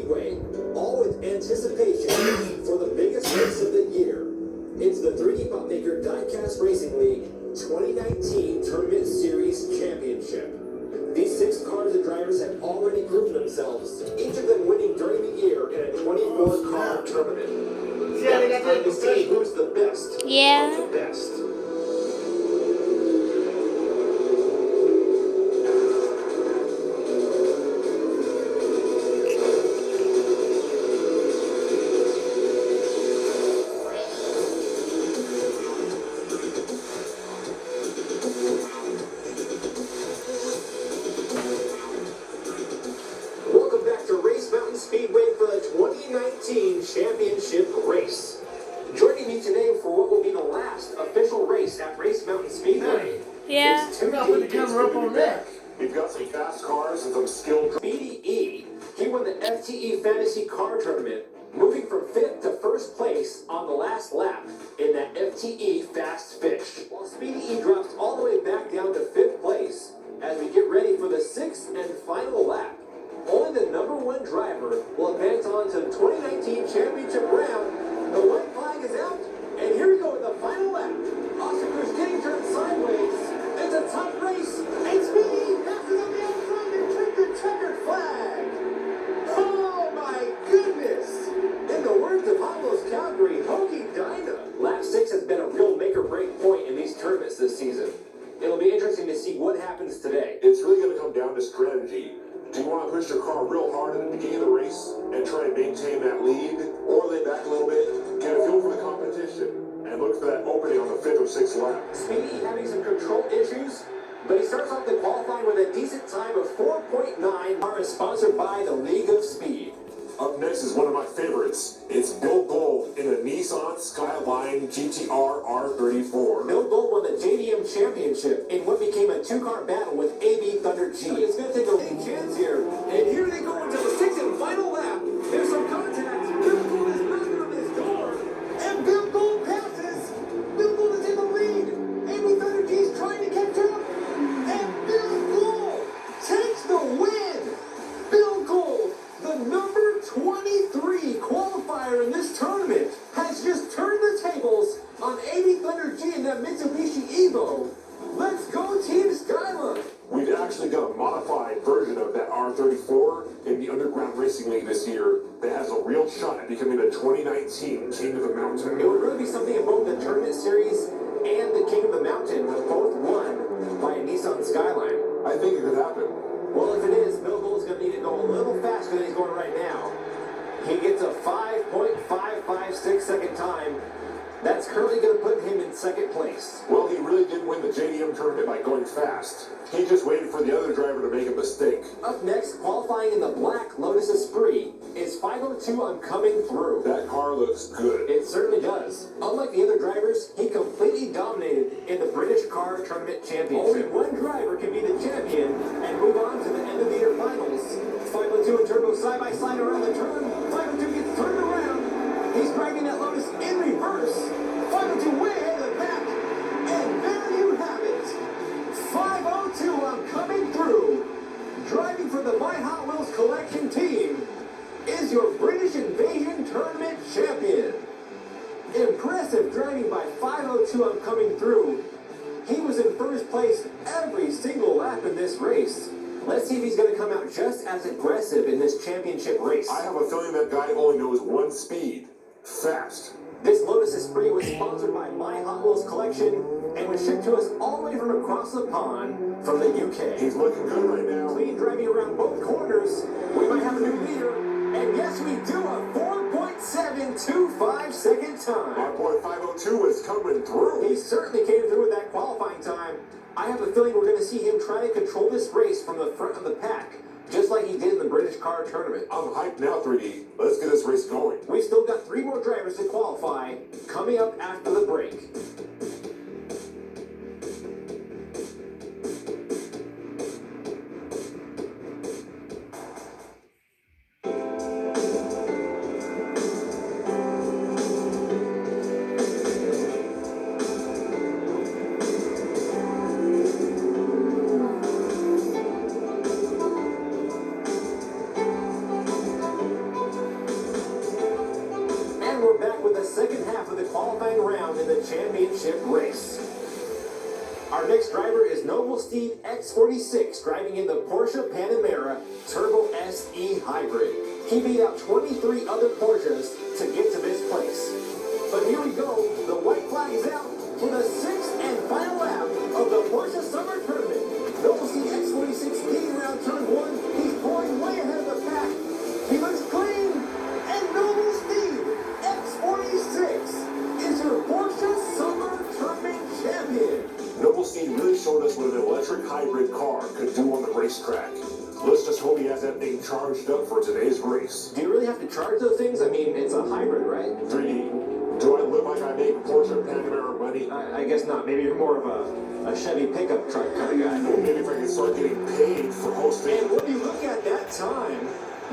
Speedway, all with anticipation for the biggest race of the year. It's the 3D Popmaker Diecast Racing League 2019 Tournament Series Championship. These 6 cars and drivers have already proven themselves, each of them winning during the year in a 24-car tournament. Now it's time to see who's the best of the best. Speedway for the 2019 championship race. Joining me today for what will be the last official race at Race Mountain Speedway. Yeah. We've got some fast cars and some skilled. Speedy E. He won the FTE Fantasy Car Tournament, moving from 5th to 1st place on the last lap in that FTE Fast Fish. While Speedy E drops all the way back down to 5th place as we get ready for the 6th and final lap. Only the number 1 driver will advance on to the 2019 championship round. The white flag is out, and here we go with the final lap. Austin Cruz getting turned sideways. It's a tight race, and Speedy passes on the outside and takes the checkered flag. Oh my goodness! In the words of Pablo's Calgary, Hoagie Dyna. Lap 6 has been a real make-or-break point in these tournaments this season. It'll be interesting to see what happens today. It's really going to come down to strategy. Do you want to push your car real hard at the beginning of the race and try and maintain that lead, or lay back a little bit, get a feel for the competition, and look for that opening on the 5th or 6th lap? Speedy having some control issues, but he starts off the qualifying with a decent time of 4.9. Car is sponsored by the League of Speed. Up next is one of my favorites. It's Bill Gold in a Nissan Skyline GTR R34. Bill Gold won the JDM Championship in what became a 2-car battle with AB Thunder G. It's going to take a big chance here. And here they go into the 6th and final lap. There's some contact. Bill Gold is knocking on his door. And Bill Gold passes. Bill Gold is in the lead. AB Thunder G is trying to catch up. And Bill Gold takes the win. Bill Gold, the number 23 qualifier in this tournament, has just turned the tables on AB Thunder G in that Mitsubishi Evo. Let's go Team Skyline! We've actually got a modified version of that R34 in the Underground Racing League this year that has a real shot at becoming the 2019 King of the Mountain. It would really be something in both the tournament series and the King of the Mountain, both won by a Nissan Skyline. I think it could happen. Well, if it is, Bill Gold's going to need to go a little faster than he's going right now. He gets a 5.556 second time. That's currently going to put him in 2nd place. Well, he really did win the JDM tournament by going fast. He just waited for the other driver to make a mistake. Up next, qualifying in the black Lotus Esprit, is 502 on Coming Through. That car looks good. It certainly does. Unlike the other drivers, he completely dominated in the British Car Tournament Championship. Only one driver can be the champion and move on to the end of the year finals. 502 and Turbo side-by-side around the turn. 502 gets turned around. He's driving that Lotus in reverse. 502 way ahead of the pack. And there you have it. 502 on Coming Through. Driving for the My Hot Wheels Collection team is your British Invasion Tournament champion. Impressive driving by 502 on Coming Through. He was in 1st place every single lap in this race. Let's see if he's going to come out just as aggressive in this championship race. I have a feeling that guy only knows one speed. Fast. This Lotus Esprit was sponsored by My Hot Wheels Collection and was shipped to us all the way from across the pond from the UK. He's looking good right now. Clean driving around both corners. We might have a new leader. And yes, we do, a 4.725 second time. Our boy 502 is coming through. He certainly came through with that qualifying time. I have a feeling we're going to see him try to control this race from the front of the pack, just like he did in the British Car Tournament. I'm hyped now, 3D. Let's get this race going. We've still got 3 more drivers to qualify coming up after the break. next driver is Noble Steed X46, driving in the Porsche Panamera Turbo SE Hybrid. He beat out 23 other Porsches to get to this place. But here we go, the white flag is out for the sixth and final lap of the Porsche Summer Tournament. Noble Steed X46 leading around turn one. He's pulling way ahead of the pack. He looks clean, and Noble Steed X46 is your Porsche Summer Tournament champion. Noble Steed really showed us what an electric hybrid car could do on the racetrack. Let's just hope he has that thing charged up for today's race. Do you really have to charge those things? I mean, it's a hybrid, right? 3D, do I look like I make Porsche Panamera money? I guess not. Maybe you're more of a Chevy pickup truck kind of guy. Or maybe if I can start getting paid for hosting. And when you look at that time,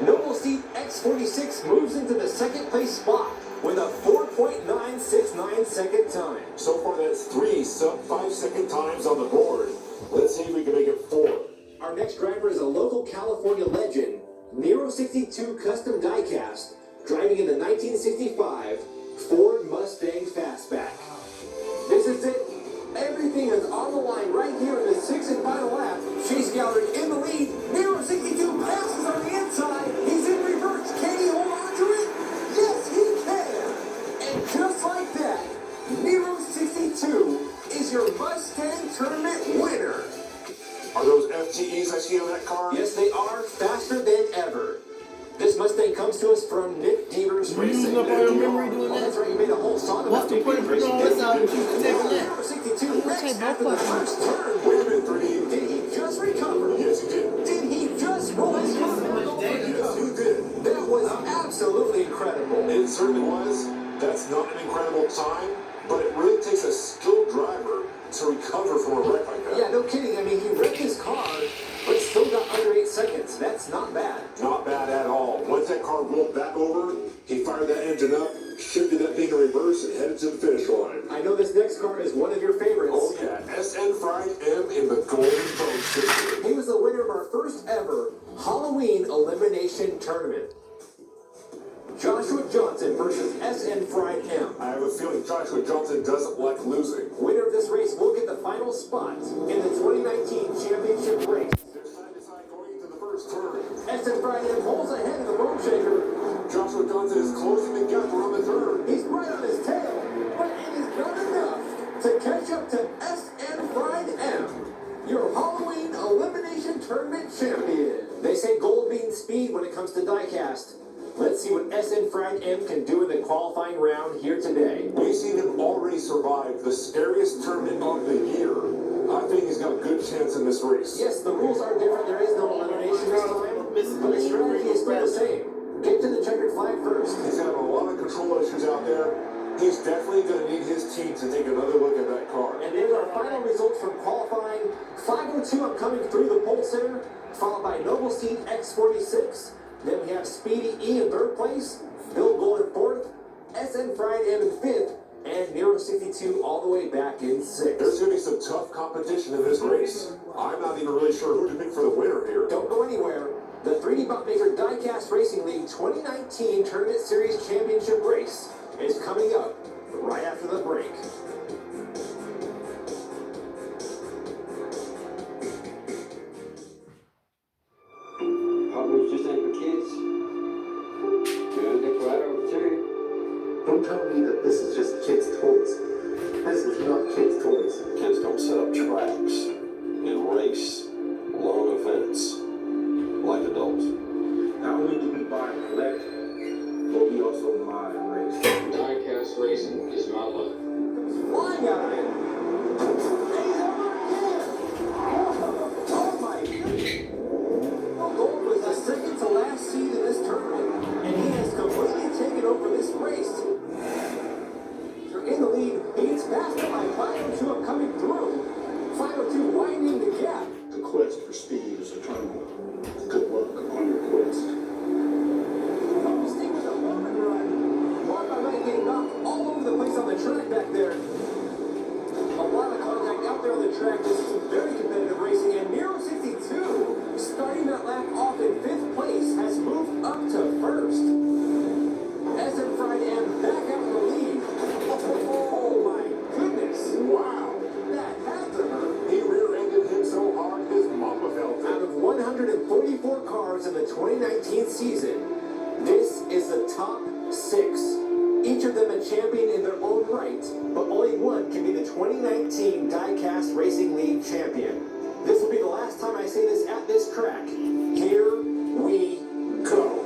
Noble Steed X46 moves into the second place spot with a 4.969 second time. So far, that's 3 sub-5 second times on the board. Let's see if we can make it 4. Our next driver is a local California legend, Nero 62 Custom Diecast, driving in the 1965 Ford Mustang Fastback. This is it. Everything is on the line right here in the sixth and final lap. Chase Gallard in the lead. Nero 62 passes on the inside. He's in reverse. Can he hold on to it? Yes, he can. And just like that, Nero 62 is your Mustang Tournament winner. Are those FTEs I see on that car? Yes, they are faster than ever. This Mustang comes to us from Nick Devers Racing. Using up all your memory doing Oh, that? that's right, you made a whole song What's about the Nick point of Devers putting all Racing. this out if you can never Nero let? 62 I'm gonna wrecks take after both the of them. first turn. Wait a minute, 3D. Did he just recover? Yes, he did. Did he just roll his car back over? Yes, he did. That was absolutely incredible. It certainly was. That's not an incredible time, but it really takes a skilled driver to recover from a wreck like that. Yeah, no kidding. I mean, he wrecked his car, but still got under 8 seconds. That's not bad. Not bad at all. Once that car rolled back over, he fired that engine up, shifted that thing in reverse, and headed to the finish line. I know this next car is one of your favorites. Oh yeah, SN Fried M in the Golden Bone System. He was the winner of our first ever Halloween Elimination Tournament. Joshua Johnson versus SN Fried M. I have a feeling Joshua Johnson doesn't like losing. Winner of this race will get the final spot in the 2019 championship race. They're side to side going into the first turn. SN Fried M pulls ahead of the Bone Shaker. Joshua Johnson is closing the gap around the turn. He's right on his tail, but it is not enough to catch up to SN Fried M, your Halloween Elimination Tournament champion. They say gold means speed when it comes to diecast. Let's see what SN Fried M can do in the qualifying round here today. We've seen him already survive the scariest tournament of the year. I think he's got a good chance in this race. Yes, the rules are different. There is no elimination this time, but the strategy is still the same. Get to the checkered flag first. He's got a lot of control issues out there. He's definitely going to need his team to take another look at that car. And there's our final results from qualifying. 502 upcoming through the pole center, followed by Noble Steed X46. Then we have Speedy E in third place, Bill Gold in fourth, SN Fried M in fifth, and Nero 62 all the way back in sixth. There's going to be some tough competition in this race. I'm not even really sure who to pick for the winner here. Don't go anywhere. The 3D Buckmaker Diecast Racing League 2019 Tournament Series Championship race is coming up right after the break. Hot Wheels just ain't for kids. Good, that's right over too. Don't tell me that this is just kids' toys. This is not kids' toys. Kids don't set up tracks and race long events like adults. Not only do we buy and collect, but we also mod and race. Diecast racing is my life. Fly cars in the 2019 season. This is the top 6. Each of them a champion in their own right, but only one can be the 2019 Diecast Racing League champion. This will be the last time I say this at this track. Here we go.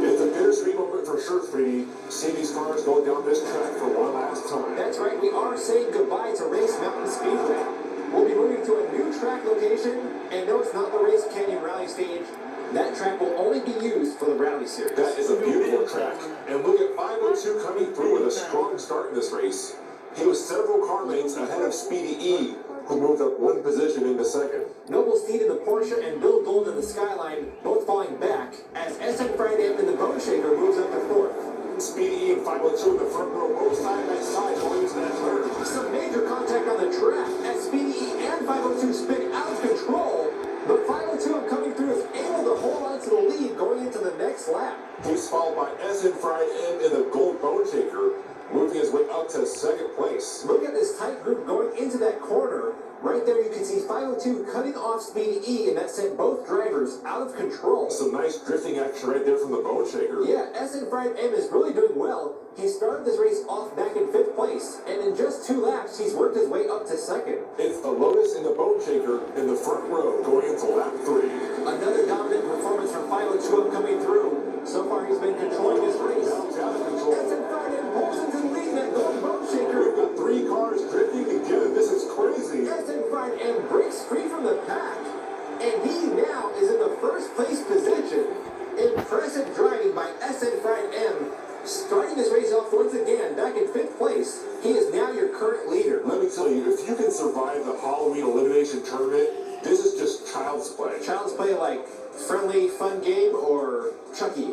It's a bittersweet moment for sure, Speedy. Seeing these cars go down this track for one last time. That's right, we are saying goodbye to Race Mountain Speedway. We'll be moving to a new track location, and no, it's not the Race Canyon Rally stage. That track will only be used for the Rally Series. That is a beautiful track. And look at 502 coming through with a strong start in this race. He was several car lengths ahead of Speedy E, who moved up one position into second. Noble Steed in the Porsche and Bill Gold in the Skyline both falling back as SN Friday M in the Bone Shaker moves up to 4th. Speedy E and 502 in the front row, both side by side going into that turn. Some major contact on the track as Speedy E and 502 spin out of control, but 502 coming through is able to hold on to the lead going into the next lap. He's followed by SN Fried M in the Gold Bone Shaker, moving his way up to second place. Look at this tight group going into that corner. Right there you can see 502 cutting off Speedy E, and that sent both drivers out of control. Some nice drifting action right there from the Bone Shaker. Yeah, SN Fried M is really doing well. He started this race off back in 5th place, and in just 2 laps, he's worked his way up to 2nd. It's the Lotus in the Bone Shaker in the front row going into lap 3. Another dominant performance from 502 coming through. So far, he's been controlling this race. He's out of control. SN Fried M pulls into the lead in that Gold Bone Shaker. We've got 3 cars drifting together. This is crazy. SN Fried M breaks free from the pack, and he now is in the 1st place position. Impressive driving by SN Fried M. Starting this race off once again, back in 5th place, he is now your current leader. Let me tell you, if you can survive the Halloween Elimination Tournament, this is just child's play. Child's play like friendly, fun game, or Chucky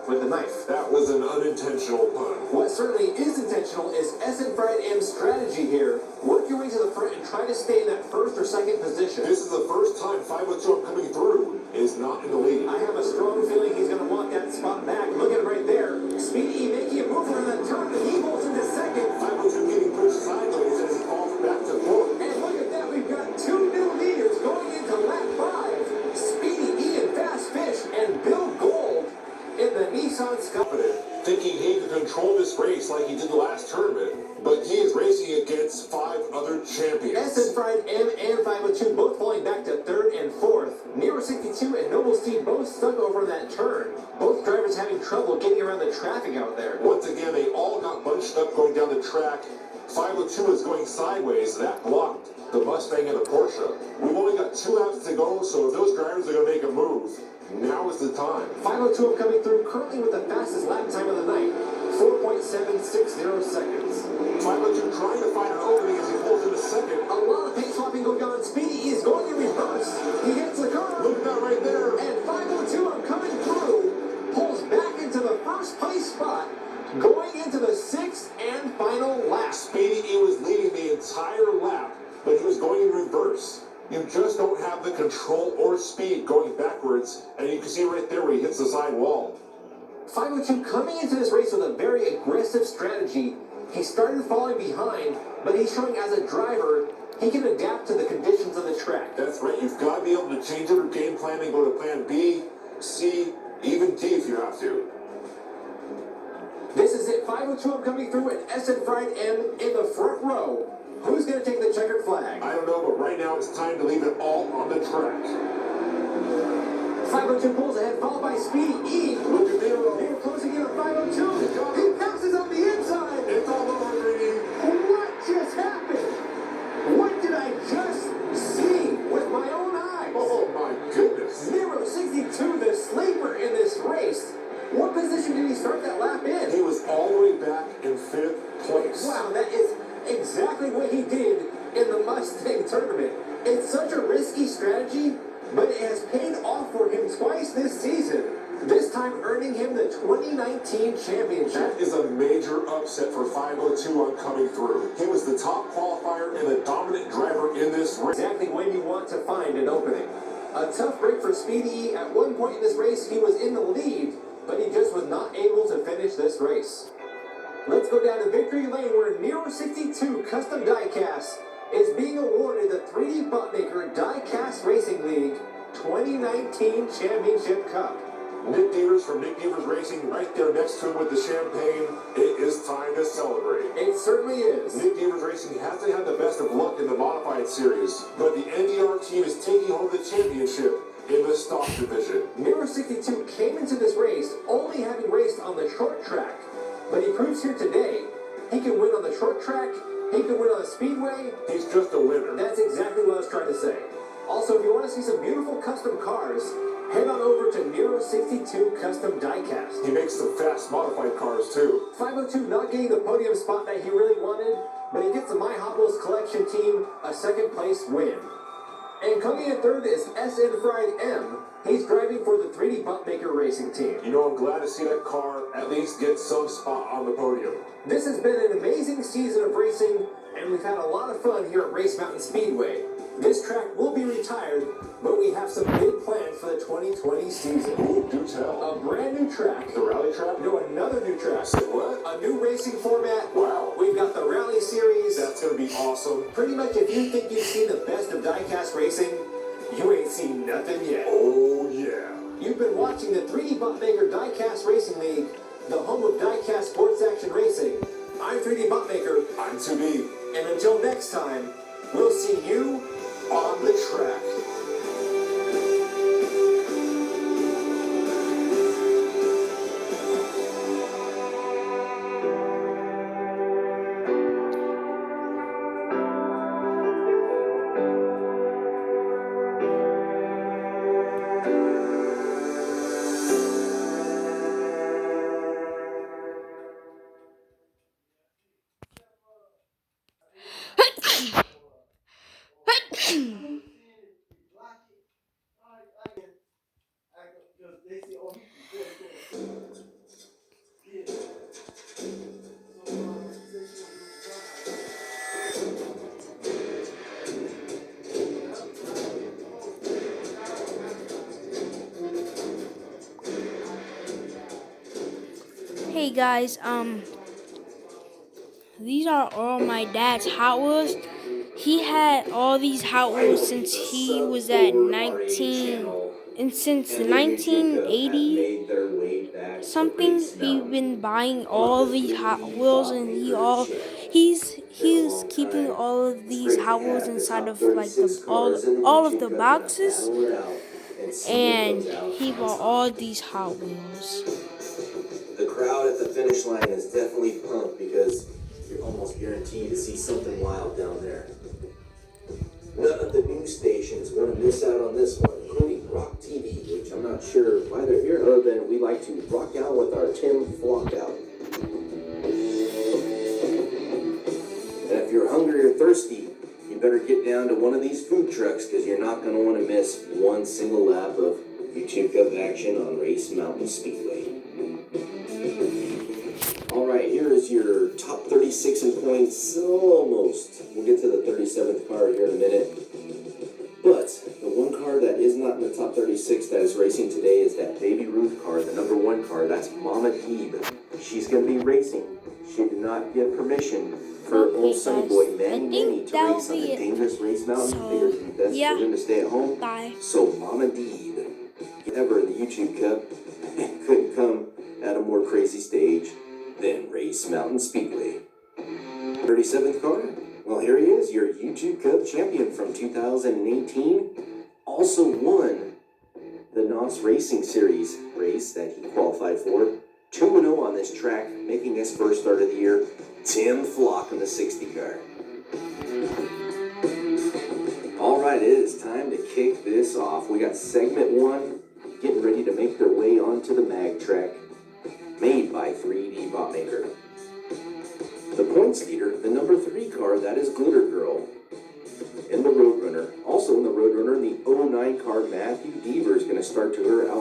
with a knife. That was an unintentional pun. What certainly is intentional is SN Fried M's strategy here. Work your way to the front and try to stay in that 1st or 2nd position. This is the first time 502 coming through is not in the lead. I have a strong feeling he's going to want that spot back. Look at it right there. Speedy E making a move around that turn, and he bolts into 2nd. 502 getting pushed sideways as he falls back to 4th. And look at that, we've got 2 new leaders going into lap 5. Speedy E and Fast Fish and Bill Gold in the Nissan Skyline. Thinking he could control this race like he did the last tournament, but he is racing against 5 other champions. SN Fried M and 502 both falling back to 3rd and 4th. Nero 62 and Noble Steed both stuck over that turn. Both drivers having trouble getting around the traffic out there. Once again, they all got bunched up going down the track. 502 is going sideways. That blocked the Mustang and the Porsche. We've only got 2 laps to go, so if those drivers are going to make a move, now is the time. 502 coming through currently with the fastest lap time of the night, 4.760 seconds. 502 trying to find an opening as he pulls into 2nd. A lot of pace swapping going on. Speedy is going in reverse. He hits the curb. Look at that right there. And 502 coming through, pulls back into the 1st place spot, going into the 6th and final lap. Speedy E was leading the entire lap, but he was going in reverse. You just don't have the control or speed going backwards, and you can see right there where he hits the side wall. 502 coming into this race with a very aggressive strategy. He started falling behind, but he's showing as a driver, he can adapt to the conditions of the track. That's right, you've got to be able to change up your game plan and go to plan B, C, even D if you have to. This is it, 502 coming through and SN Fried M in the front row. Who's going to take the checkered flag? I don't know, but right now it's time to leave it all on the track. 502 pulls ahead, followed by Speedy E. Look at Nero. Nero closing in on 502. He passes on the inside. It's all over, Green. What just happened? What did I just see with my own eyes? Oh my goodness. Nero 62, the sleeper in this race. What position did he start that lap in? He was all the way back in 5th place. Wow, that is exactly what he did in the Mustang tournament. It's such a risky strategy, but it has paid off for him twice this season. This time earning him the 2019 championship. That is a major upset for 502 on coming through. He was the top qualifier and the dominant driver in this race. Exactly when you want to find an opening. A tough break for Speedy E. At one point in this race, he was in the lead, but he just was not able to finish this race. Let's go down to Victory Lane where Nero 62 Custom Diecast is being awarded the 3D Buttmaker Diecast Racing League 2019 Championship Cup. Nick Devers from Nick Devers Racing right there next to him with the champagne. It is time to celebrate. It certainly is. Nick Devers Racing hasn't had the best of luck in the modified series, but the NDR team is taking home the championship in the stock division. Miro 62 came into this race only having raced on the short track, but he proves here today he can win on the short track, he can win on the speedway. He's just a winner. That's exactly what I was trying to say. Also, if you want to see some beautiful custom cars, head on over to Miro 62 Custom Diecast. He makes some fast modified cars too. 502 not getting the podium spot that he really wanted, but he gets the My Hot Wheels collection team a second place win. And coming in third is SN Fried M. He's driving for the 3D Bumpmaker Racing team. You know, I'm glad to see that car at least get some spot on the podium. This has been an amazing season of racing, and we've had a lot of fun here at Race Mountain Speedway. This track will be retired, but we have some big plans for the 2020 season. Ooh, do tell. A brand new track. The rally track? No, another new track. Say what? A new racing format. Wow. We've got the Rally Series. That's gonna be awesome. Pretty much if you think you've seen the best of diecast racing, you ain't seen nothing yet. Oh yeah. You've been watching the 3D Bumpmaker Diecast Racing League, the home of diecast sports action racing. I'm 3D Bumpmaker. I'm 2D. And until next time, we'll see you on the track. Hey guys, these are all my dad's Hot Wheels. He had all these Hot Wheels since he was at since 1980 something. He's been buying all these Hot Wheels, and he's keeping all of these Hot Wheels inside of like all of the boxes, and he bought all these Hot Wheels. The crowd at the finish line is definitely pumped because you're almost guaranteed to see something wild down there. None of the news stations want to miss out on this one, including Rock TV, which I'm not sure why they're here other than we like to rock out with our Tim Flock out. And if you're hungry or thirsty, you better get down to one of these food trucks because you're not going to want to miss one single lap of YouTube Cup action on Race Mountain Speedway. Alright, here is your top 36 in points, almost. We'll get to the 37th car here in a minute. But the one car that is not in the top 36 that is racing today is that Baby Ruth car, the number 1 car. That's Mama Deeb. She's going to be racing. She did not get permission for old Sunny Boy Manny to race on the dangerous Race Mountain. Figured it'd be best for him to stay at home. So Mama Deeb, ever in the YouTube Cup, couldn't come at a more crazy stage than Race Mountain Speedway. 37th car? Well, here he is, your YouTube Cup champion from 2018. Also won the NOS Racing Series race that he qualified for. 2-0 on this track, making his first start of the year. Tim Flock in the 60 car. Alright, it is time to kick this off. We got segment 1 getting ready to make their way onto the mag track, made by 3D Bumpmaker. The points leader, the number 3 car, that is Glitter Girl. In the Roadrunner. Also in the Roadrunner, the 09 car, Matthew Deaver is going to start to her out.